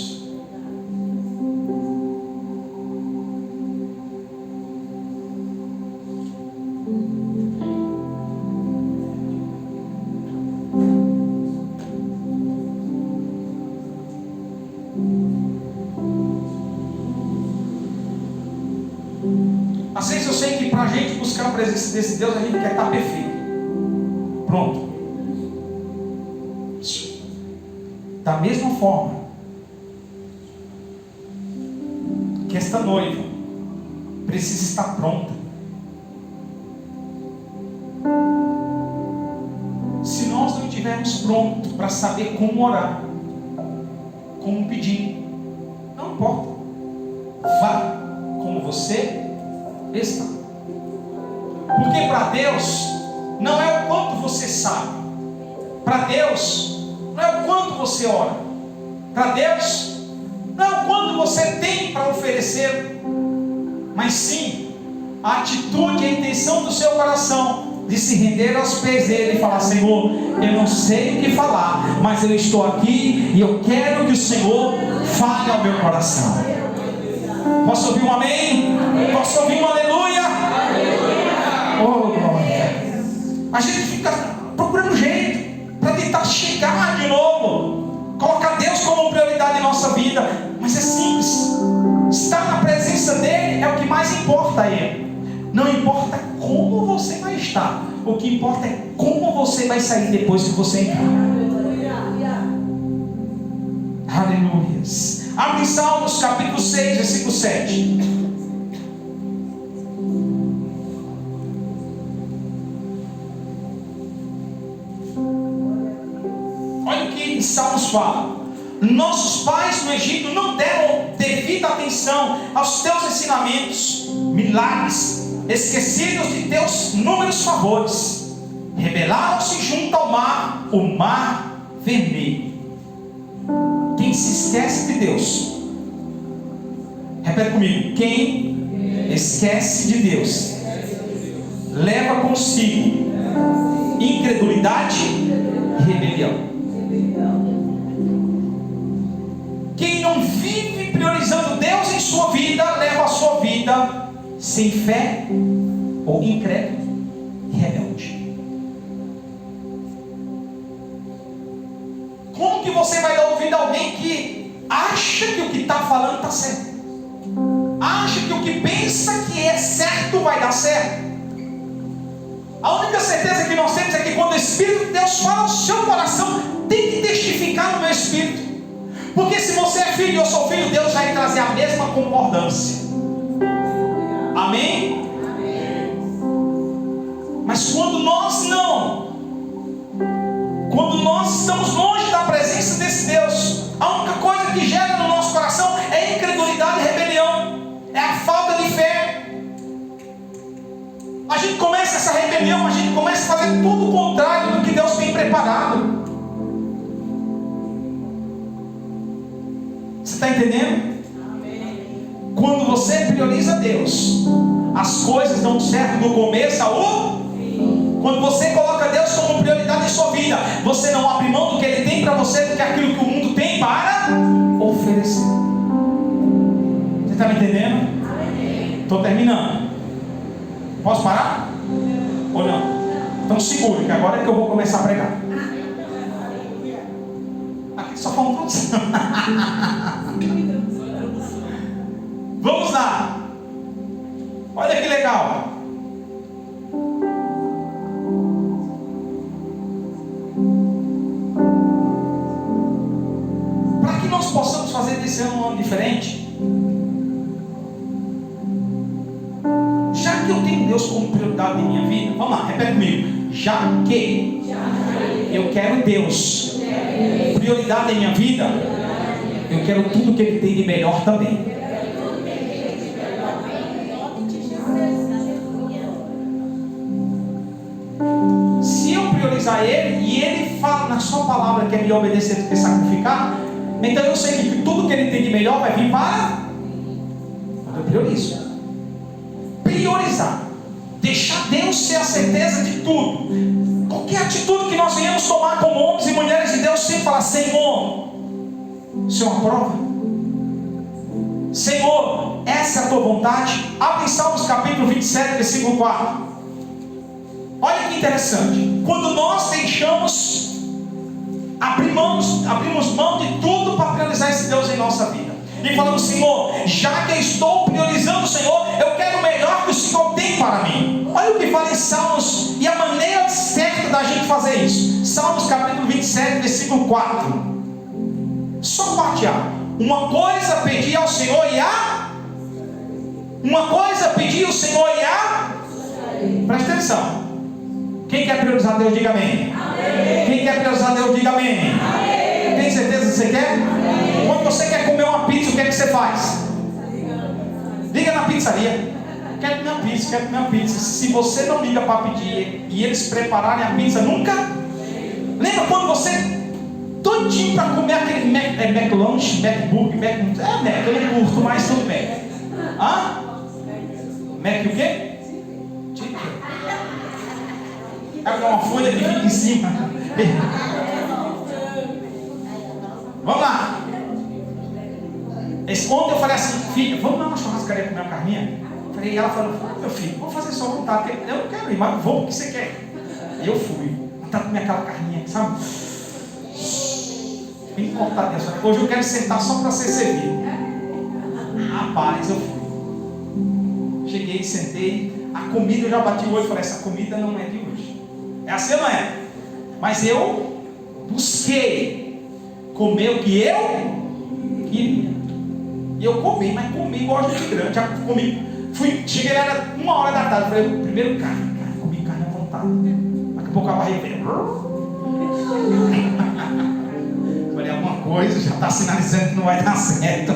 Às vezes eu sei que para a gente buscar a presença desse Deus, a gente quer estar perfeito. Pronto. Da mesma forma que esta noiva precisa estar pronta. Se nós não estivermos prontos para saber como orar, como pedir, não importa. Vá como você está. Porque para Deus não é o quanto você sabe. Para Deus não é o quanto você ora. Para Deus não é o quanto você tem para oferecer, mas sim a atitude e a intenção do seu coração de se render aos pés dele e falar: Senhor, eu não sei o que falar, mas eu estou aqui e eu quero que o Senhor fale ao meu coração. Posso ouvir um amém? Posso ouvir um aleluia? Oh, glória. A gente fica procurando jeito para tentar chegar de novo, colocar Deus como prioridade em nossa vida, mas é simples. Estar na presença dele é o que mais importa a ele. Não importa como você vai estar, o que importa é como você vai sair depois que você entrar. Aleluias. Abre em Salmos capítulo 6, versículo 7. Olha o que Salmos fala: nossos pais no Egito não deram devida atenção aos teus ensinamentos, milagres, esquecidos de teus inúmeros favores. Rebelaram-se junto ao mar, o mar vermelho. Quem se esquece de Deus, repete comigo: quem esquece de Deus leva consigo incredulidade e rebelião. Quem não vive priorizando Deus em sua vida, leva a sua vida sem fé, ou incrédulo e rebelde. Como que você vai dar ouvido a alguém que acha que o que está falando está certo? Acha que o que pensa que é certo vai dar certo? A única certeza que nós temos é que quando o Espírito de Deus fala ao seu coração, tem que testificar no meu espírito. Porque se você é filho e eu sou filho, Deus vai trazer a mesma concordância. Amém? Mas quando nós não, quando nós estamos longe da presença desse Deus, a única coisa que gera no nosso coração é incredulidade e rebelião, é a falta de fé. A gente começa essa rebelião, a gente começa a fazer tudo o contrário do que Deus tem preparado. Você está entendendo? Quando você prioriza Deus, as coisas dão certo do começo ao fim. Quando você coloca Deus como prioridade em sua vida, você não abre mão do que Ele tem para você, do que aquilo que o mundo tem para oferecer. Você está me entendendo? Estou terminando. Posso parar? Ou não? Então segure, que agora é que eu vou começar a pregar. Aqui só falta introdução. Vamos lá. Olha que legal. Para que nós possamos fazer desse ano um ano diferente, já que eu tenho Deus como prioridade em minha vida, vamos lá, repete comigo. Já que eu quero Deus prioridade em minha vida, eu quero tudo que Ele tem de melhor também. Se eu priorizar Ele, e Ele fala na sua palavra que é melhor obedecer do que sacrificar, então eu sei que tudo que Ele tem de melhor vai vir para quando eu priorizo. Priorizar, deixar Deus ter a certeza de tudo. Qualquer atitude que nós venhamos tomar como homens e mulheres de Deus, sempre falar: Senhor, o Senhor aprova? Senhor, essa é a tua vontade? Abre em Salmos capítulo 27, versículo 4. Olha que interessante. Quando nós deixamos, abrimos mão de tudo para priorizar esse Deus em nossa vida, e falamos: Senhor, já que eu estou priorizando o Senhor, eu quero o melhor que o Senhor tem para mim. Olha o que fala em Salmos, e a maneira certa da gente fazer isso. Salmos capítulo 27, versículo 4. Só parte A. Uma coisa pedi ao Senhor e presta atenção. Quem quer priorizar Deus, diga amém. Amém. Quem quer priorizar Deus, diga amém. Amém. Tem certeza que você quer? Amém. Quando você quer comer uma pizza, o que é que você faz? Liga na pizzaria. Quero comer uma pizza. Se você não liga para pedir e eles prepararem a pizza, nunca. Lembra quando você todinho para comer aquele McLanche, McBurger, eu não curto, mas tudo bem. Mac o quê? É uma folha que fica em cima. Vamos lá. Ontem eu falei assim: filha, vamos lá na churrascaria comer uma carninha? E ela falou: meu filho, vou fazer só vontade. Eu não quero ir, mas vou, o que você quer? E eu fui. Vontade de comer aquela carninha, sabe? Bem cortadinha. Hoje eu quero sentar só para ser servido. Rapaz, eu fui. Cheguei, sentei. A comida eu já bati o olho e falei: essa comida não é de hoje. É assim ou não é? Mas eu busquei comer o que eu queria. E eu comi, mas comi igual gente grande. Já comi. Cheguei lá, era 1h da tarde. Falei: primeiro carne, comi carne à vontade. Daqui a pouco a barriga veio. Falei: alguma coisa já está sinalizando que não vai dar certo.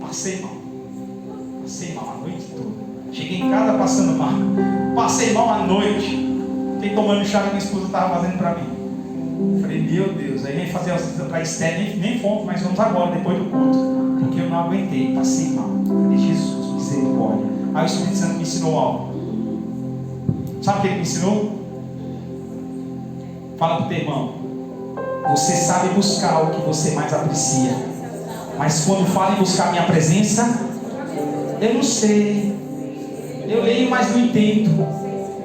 Passei mal a noite toda. Cheguei em casa passando mal. Passei mal a noite. Fiquei tomando chá que minha esposa estava fazendo para mim. Falei: meu Deus. Aí nem fazer as visitas para a Esther, nem fomos, mas vamos agora, depois do culto. Porque eu não aguentei, passei mal. Falei: Jesus, misericórdia. Aí o Espírito Santo me ensinou algo. Sabe o que ele me ensinou? Fala para o teu irmão: você sabe buscar o que você mais aprecia, mas quando fala em buscar minha presença, eu não sei. Eu leio, mas não entendo.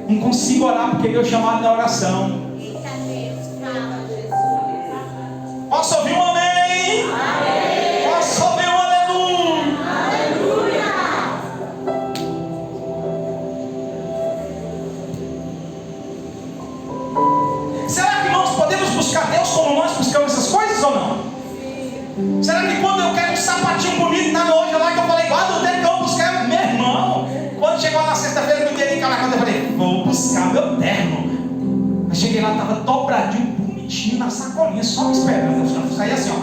Não consigo orar porque meu chamado na oração. Posso ouvir um amém? Amém. Posso ouvir um aleluia? Aleluia. Será que nós podemos buscar Deus como nós buscamos essas coisas ou não? Será que quando eu quero um sapatinho bonito na loja lá que eu falei: guarda o tempo que eu vou buscar, meu irmão, quando chegou na sexta-feira no dia de casa, eu falei: vou buscar meu terno. Eu cheguei lá, estava dobradinho, bonitinho na sacolinha, só me esperando. Eu saí assim, ó.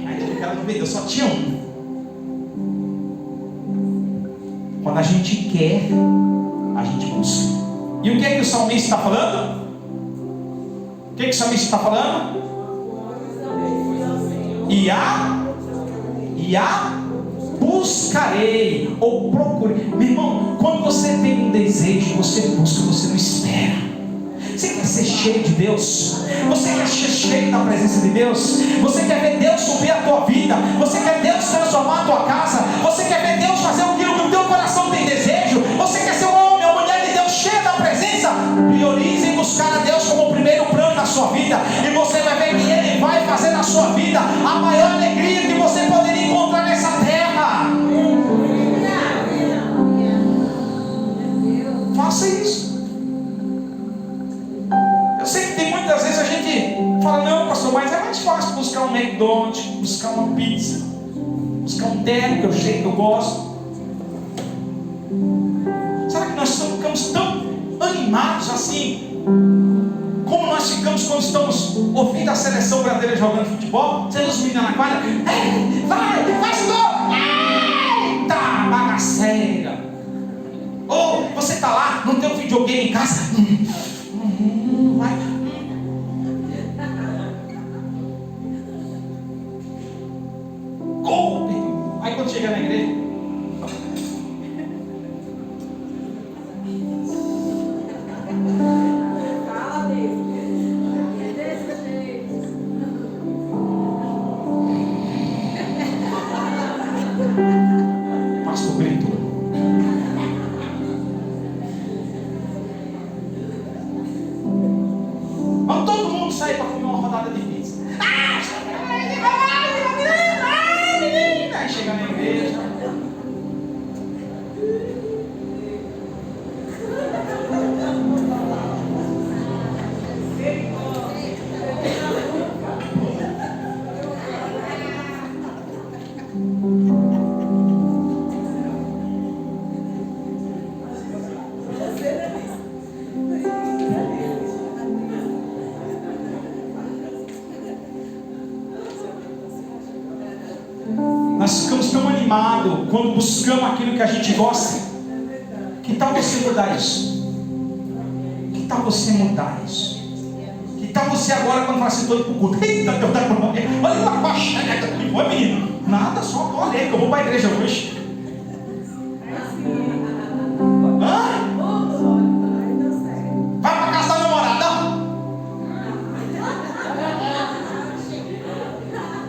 Aí tudo que ela não vendeu, só tinha um. Quando a gente quer, a gente busca. E o que é que o salmista está falando? O que é que o salmista está falando? E a buscarei, ou procurei. Meu irmão, quando você tem um desejo, você busca, você não espera. Você quer ser cheio de Deus? Você quer ser cheio da presença de Deus? Você quer ver Deus suprir a tua vida? Você quer Deus transformar a tua casa? Você quer ver Deus fazer aquilo que o teu coração tem desejo? Você quer ser um homem ou mulher de Deus cheio da presença? Priorize em buscar a Deus como o primeiro plano na sua vida, e você vai ver que Ele vai fazer na sua vida a maior alegria que você poderia encontrar nessa terra. Faça isso. Eu sei que tem muitas vezes a gente fala: não, pastor, mas é mais fácil buscar um McDonald's, buscar uma pizza, buscar um terno que eu sei que eu gosto. Será que nós ficamos tão animados assim como nós ficamos quando estamos ouvindo a seleção brasileira jogando futebol? Você vê os meninos na quadra: vai, faz gol! Eita, bagaceira! Ou você está lá, não tem um videogame em casa, vai. Gol! Aí quando chega na igreja, chega na igreja. Nós ficamos tão animados quando buscamos aquilo que a gente gosta. Que tal você mudar isso? Que tal você mudar isso? Que tal você agora quando fala assim, estou indo para o culto? Eita, Deus da glória. Olha lá, baixa. Oi, menino. Nada, só olha aí que eu vou para a igreja hoje. Hã? Vai para casa da namorada?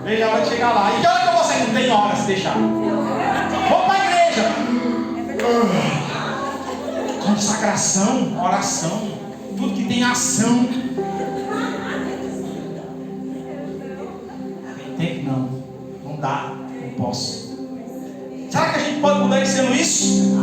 Ele vai chegar lá. E que hora que você não tem hora se deixar? Vou para a igreja. Consagração, oração, tudo que tem ação. Tem tempo não. Não dá, não posso. Será que a gente pode mudar isso sendo isso?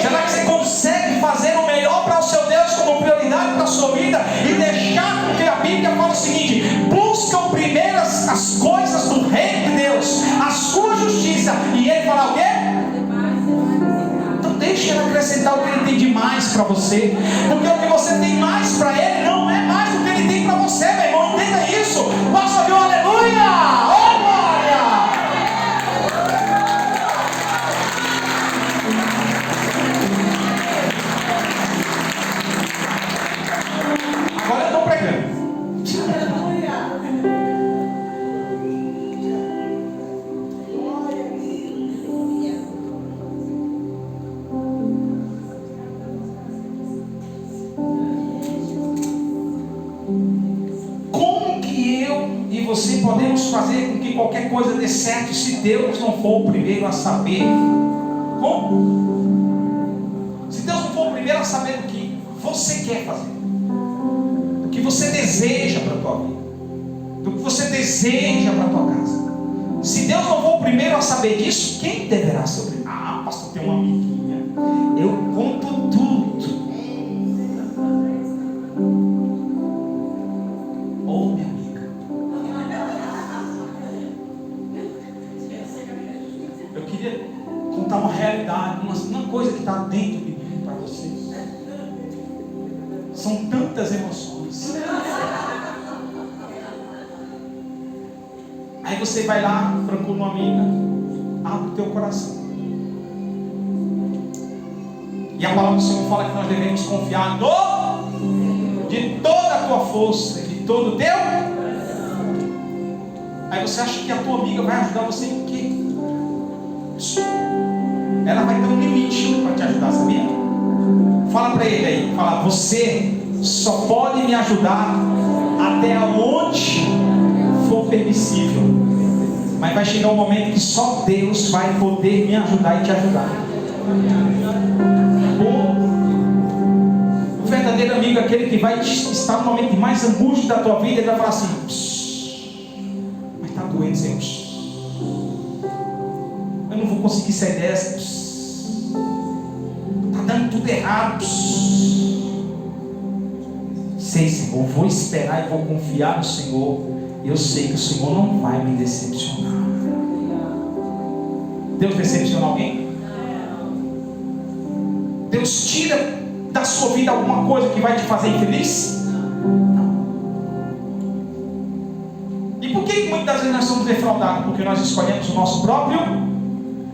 Será que você consegue fazer o melhor para o seu Deus como prioridade para a sua vida e deixar, porque a Bíblia fala o seguinte: buscam primeiro as coisas do reino de Deus, a sua justiça, e ele fala o quê? Então deixa ele acrescentar o que ele tem de mais para você, porque o que você tem mais para ele não é mais do que ele tem para você, meu irmão, entenda isso. Posso ouvir um aleluia? Oh glória! Agora eu estou pregando. Como que eu e você podemos fazer com que qualquer coisa dê certo se Deus não for o primeiro a saber? Como? Se Deus não for o primeiro a saber o que você quer fazer, do que você deseja para a tua vida, do que você deseja para a tua casa, se Deus não for o primeiro a saber disso, quem deverá ser o primeiro? Ah, pastor, tem uma amiguinha, eu conto tudo. Oh, minha amiga, eu queria contar uma realidade, uma coisa que está dentro de mim para você. São tantas emoções. Aí você vai lá, procura uma amiga, abre o teu coração. E a palavra do Senhor fala que nós devemos confiar de toda a tua força, de todo o teu. Aí você acha que a tua amiga vai ajudar você em quê? Ela vai ter um limite para te ajudar, sabia? Fala para ele aí, fala: você só pode me ajudar até onde for permissível, mas vai chegar um momento que só Deus vai poder me ajudar e te ajudar. O verdadeiro amigo é aquele que vai estar no momento de mais angústia da tua vida. Ele vai falar assim: mas está doendo, Senhor, eu não vou conseguir sair dessa, está dando tudo errado. Sei, Senhor, vou esperar e vou confiar no Senhor. Eu sei que o Senhor não vai me decepcionar. Deus decepciona alguém? Deus tira da sua vida alguma coisa que vai te fazer infeliz? Não. E por que muitas das vezes nós somos defraudados? Porque nós escolhemos o nosso próprio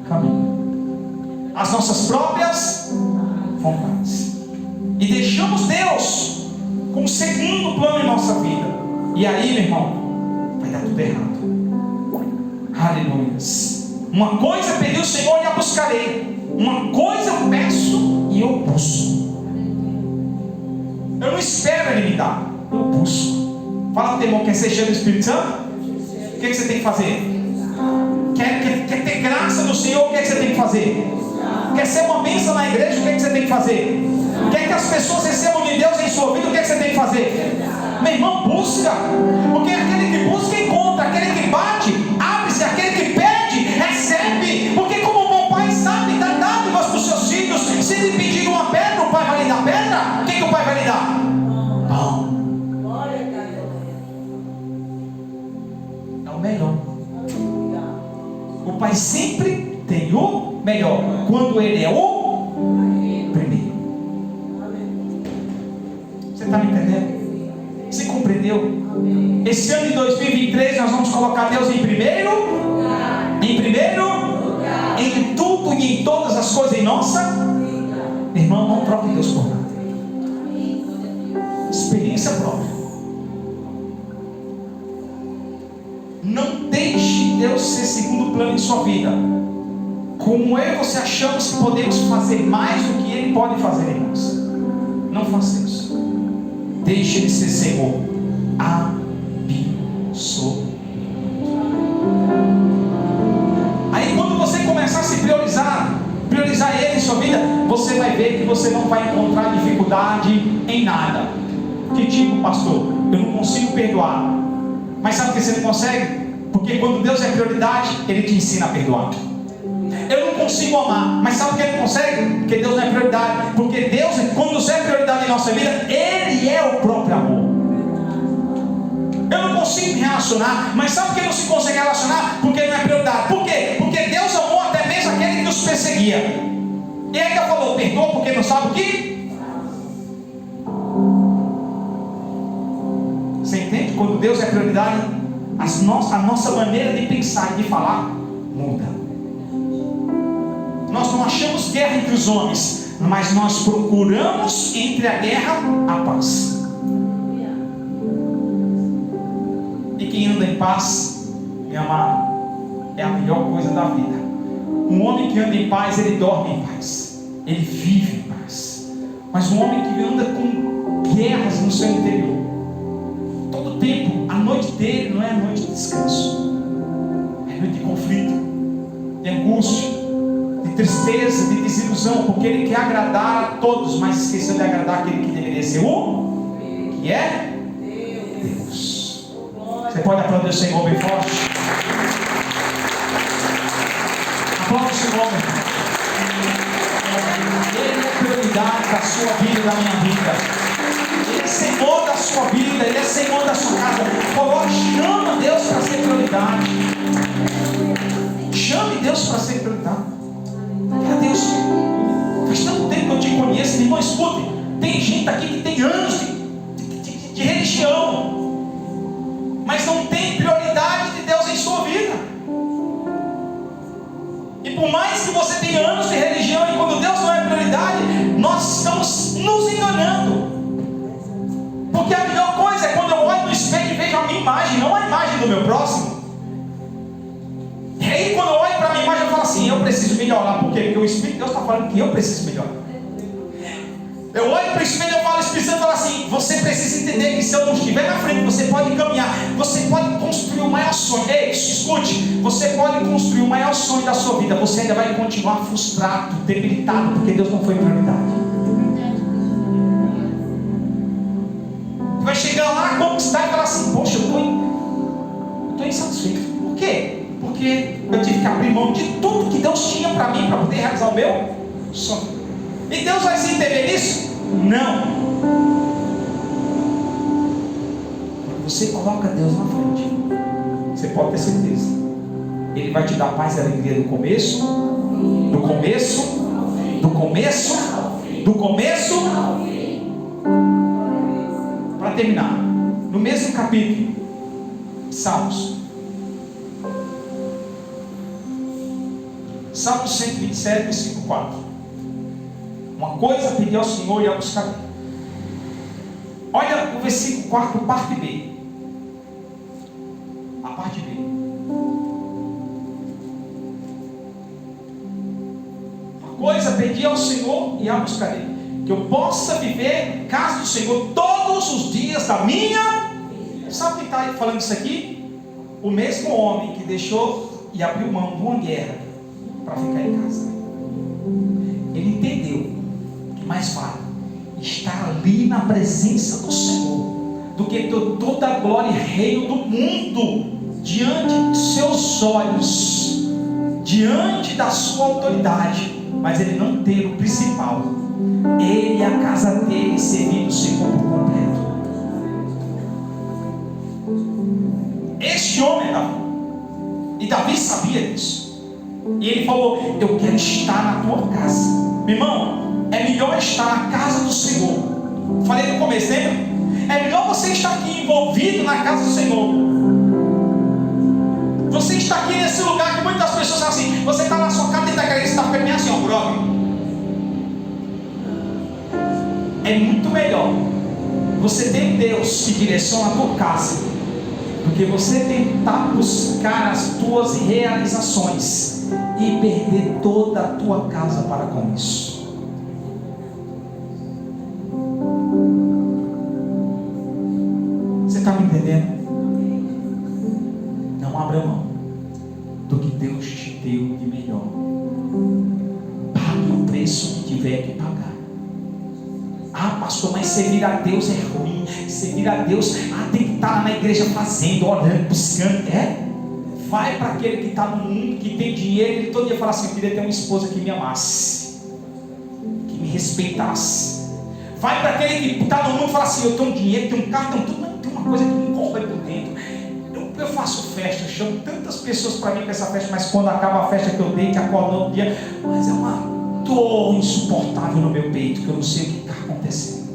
caminho, as nossas próprias vontades, e deixamos Deus como segundo plano em nossa vida. E aí, meu irmão, vai dar tudo errado. Aleluia. Uma coisa eu pedi ao Senhor e a buscarei. Uma coisa eu peço e eu busco. Eu não espero Ele me dar, eu busco. Fala para o teu irmão: quer ser cheio do Espírito Santo? O que você tem que fazer? Quer ter graça do Senhor? O que você tem que fazer? Quer ser uma bênção na igreja? O que você tem que fazer? Quer que as pessoas recebam de Deus em sua vida? O que você tem que fazer? Meu irmão, busca. Porque aquele que busca encontra, aquele que bate abre-se, aquele que pede recebe. tem o melhor, quando ele é o primeiro. Você está me entendendo? Você compreendeu? Esse ano de 2023 nós vamos colocar Deus em primeiro lugar. Em tudo e em todas as coisas em nossa. Irmão, não troque Deus por nada. Experiência própria. Não deixe Deus ser segundo plano em sua vida. Como eu e você achamos que podemos fazer mais do que Ele pode fazer em nós. Não faça isso. Deixe Ele ser Senhor absoluto. Aí quando você começar a se priorizar Ele em sua vida, você vai ver que você não vai encontrar dificuldade em nada. Que tipo, pastor? Eu não consigo perdoar. Mas sabe por que você não consegue? Porque quando Deus é prioridade, Ele te ensina a perdoar. Eu não consigo amar, mas sabe por que Ele consegue? Porque Deus não é prioridade. Porque Deus, quando Deus é prioridade em nossa vida, Ele é o próprio amor. Eu não consigo me relacionar, mas sabe por que não se consegue relacionar? Porque Ele não é prioridade. Por quê? Porque Deus amou até mesmo aquele que nos perseguia. E ainda falou, perdoa porque não sabe o que? Você entende? Quando Deus é prioridade, a nossa maneira de pensar e de falar muda. Nós não achamos guerra entre os homens, mas nós procuramos entre a guerra a paz. E quem anda em paz, meu amado, é a melhor coisa da vida. Um homem que anda em paz, ele dorme em paz, ele vive em paz. Mas um homem que anda com guerras no seu interior, todo tempo, a noite dele não é a noite de descanso, é noite de conflito, de angústia, de tristeza, de desilusão, porque ele quer agradar a todos, mas esqueceu de agradar aquele que deveria ser o que é Deus. Você pode aplaudir o Senhor bem forte? Aplaude o Senhor, meu irmão. Ele é prioridade da sua vida e da minha vida. Ele é Senhor da sua vida, Ele é Senhor da sua casa. Chama Deus para ser prioridade. Chame Deus para ser prioridade. Fala, Deus, faz tanto tempo que eu te conheço, irmão, escute. Tem gente aqui que tem anos de religião, mas não tem prioridade de Deus em sua vida. E por mais que você tenha anos de religião, e quando Deus não é prioridade, nós estamos nos enganando. Porque a melhor coisa é quando eu olho no espelho e vejo a minha imagem, não a imagem do meu próximo. E aí quando eu olho para a minha imagem, eu falo assim, eu preciso melhorar. Por quê? Porque o Espírito de Deus está falando que eu preciso melhorar. Eu olho para o espelho e eu falo, o Espírito Santo fala assim, você precisa entender que se eu não estiver na frente, você pode caminhar, você pode construir o maior sonho. Ei, escute, você pode construir o maior sonho da sua vida, você ainda vai continuar frustrado, debilitado, porque Deus não foi prioridade. Vai chegar lá, conquistar e falar assim, poxa, eu estou insatisfeito. Por quê? Porque eu tive que abrir mão de tudo que Deus tinha para mim, para poder realizar o meu sonho. E Deus vai se entender nisso? Não. Quando você coloca Deus na frente, você pode ter certeza, Ele vai te dar paz e alegria do começo para terminar. No mesmo capítulo, Salmos 127, versículo 4. Uma coisa pedi ao Senhor e a buscarei. Olha o versículo 4, parte B. A parte B. Uma coisa pedi ao Senhor e a buscarei, que eu possa viver em casa do Senhor todos os dias da minha. Sabe quem está falando isso aqui? O mesmo homem que deixou e abriu mão de uma guerra para ficar em casa. Ele entendeu que mais vale estar ali na presença do Senhor do que toda a glória e reino do mundo diante dos seus olhos, diante da sua autoridade, mas ele não ter o principal, ele e a casa dele servindo o Senhor por completo. Este homem é Davi, e Davi sabia disso. E ele falou: eu quero estar na tua casa. Meu irmão, é melhor estar na casa do Senhor. Falei no começo, lembra? É melhor você estar aqui envolvido na casa do Senhor. Você está aqui nesse lugar que muitas pessoas falam assim: você está na sua casa dentro da igreja, você está ficando assim, ó, brother. É muito melhor você ter Deus que direciona a tua casa do que você tentar buscar as tuas realizações e perder toda a tua casa para com isso. Você está me entendendo? Não abra mão do que Deus te deu de melhor. Pague o preço que tiver que pagar. Ah, pastor, mas servir a Deus é ruim. Servir a Deus, tem que estar na igreja fazendo, orando, buscando. Vai para aquele que está no mundo, que tem dinheiro, ele todo dia fala assim: eu queria ter uma esposa que me amasse, que me respeitasse. Vai para aquele que está no mundo e fala assim: eu tenho dinheiro, tenho um carro, tenho tudo, mas tem uma coisa que me corrói por dentro. Eu faço festa, eu chamo tantas pessoas para mim para essa festa, mas quando acaba a festa que eu dei, que acordo no outro dia, mas é uma dor insuportável no meu peito, que eu não sei o que está acontecendo.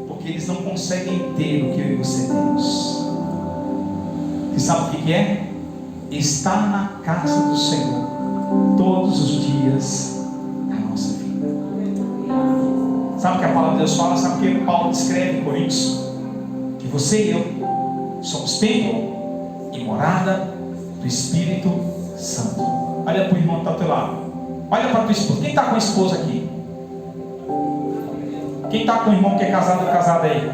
Porque eles não conseguem ter o que eu e você temos. E sabe o que é? Estar na casa do Senhor todos os dias da nossa vida. Sabe o que a palavra de Deus fala? Sabe o que Paulo descreve em Coríntios? Que você e eu somos templo e morada do Espírito Santo. Olha para o irmão que está ao teu lado. Olha para a tua esposa. Quem está com a esposa aqui? Quem está com o irmão que é casado ou casada aí?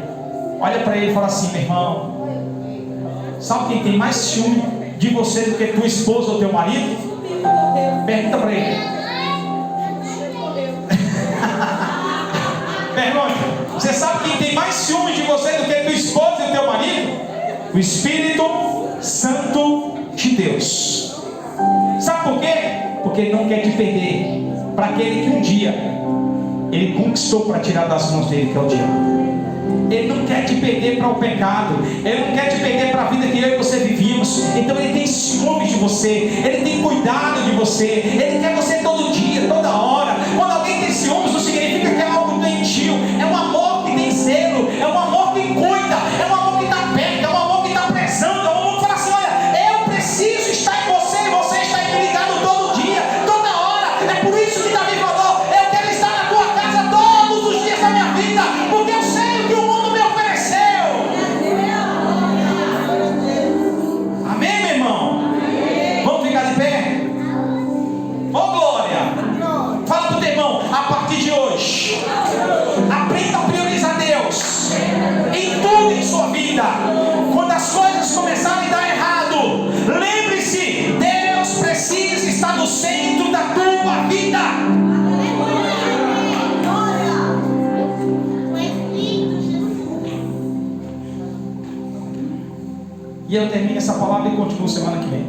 Olha para ele e fala assim: meu irmão, sabe quem tem mais ciúme de você do que tua esposa ou teu marido? Pergunta para ele. Pergunta: você sabe quem tem mais ciúme de você do que tua esposa e teu marido? O Espírito Santo de Deus. Sabe por quê? Porque ele não quer te perder para aquele que um dia ele conquistou para tirar das mãos dele, que é o diabo. Ele não quer te perder para o pecado. Ele não quer te perder para a vida que eu e você vivíamos. Então ele tem ciúme de você. Ele tem cuidado de você. Ele quer você todo dia, toda hora. Quando alguém tem ciúmes, não significa que é algo doentio. É um amor que tem zelo. É um amor que cuida. É um amor que está perto. É um amor que está prezando. É um amor que fala assim: olha, eu preciso estar em você. E você está em mim ligado todo dia, toda hora. É por isso que Davi falou: eu quero estar na tua casa todos os dias da minha vida, porque eu sei o que o mundo me ofereceu. Amém, meu irmão? Amém. Vamos ficar de pé? Ô, glória! Fala para o teu irmão: a partir de hoje, aprenda a priorizar Deus em tudo em sua vida. Quando as coisas começarem a dar errado, lembre-se: Deus precisa estar no centro da tua vida. E eu termino essa palavra e continuo semana que vem.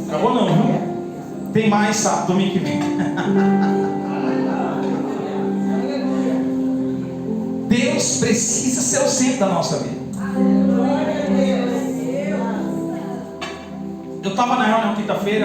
Acabou não, viu? Tem mais sábado, domingo que vem. Deus precisa ser o centro da nossa vida. Eu estava na reunião quinta-feira.